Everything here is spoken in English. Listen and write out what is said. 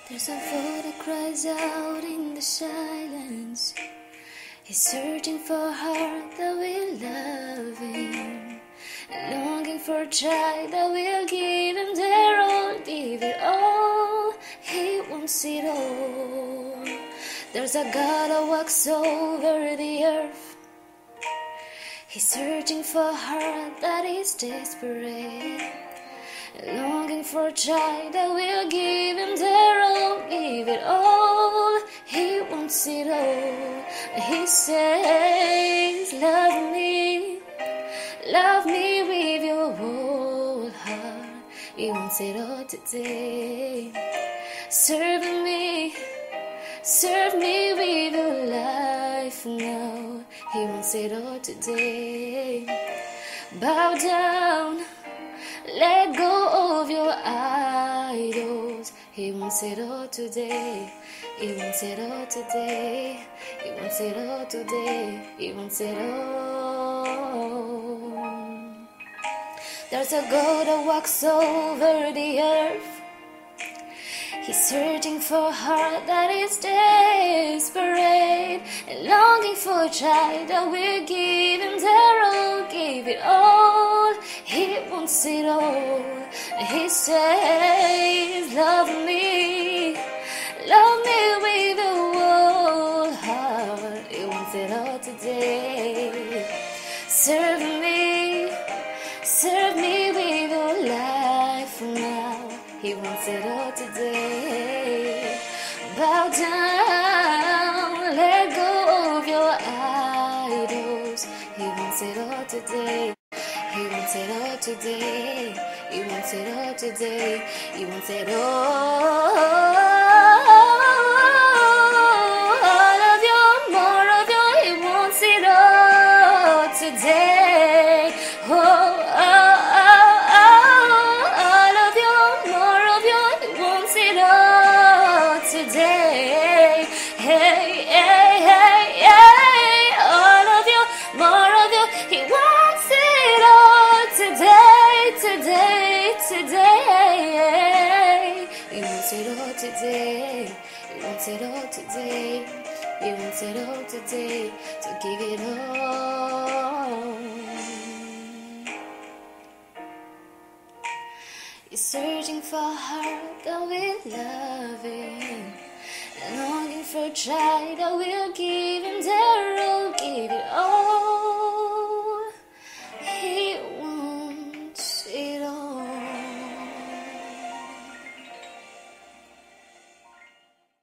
There's a voice that cries out in the silence. He's searching for a heart that will love him, longing for a child that will give him their all, give it all. He wants it all. There's a God that walks over the earth. He's searching for a heart that is desperate, longing for a child that will give him their all, give it all. He wants it all. He says, love me with your whole heart. He wants it all today. Serve me with your life now. He wants it all today. Bow down, let go of your idols. He wants it all today. He wants it all today. He wants it all today. He wants it all. There's a God that walks over the earth. He's searching for a heart that is desperate and longing for a child that will give him their all, give it all. He wants it all. He says, love me with your whole heart. He wants it all today. Serve me with your life now. He wants it all today. Bow down, let go of your idols. He wants it all today. He wants it all today. He wants it all today. He wants it all. All of you, more of you. He wants it all today. Oh. Today, hey, hey, hey, hey, all of you, more of you, he wants it all today, today, today. He wants it all today, he wants it all today, he wants it all today, to give it all. He's searching for a heart that will love him, longing for a child that will give him their all, give it all.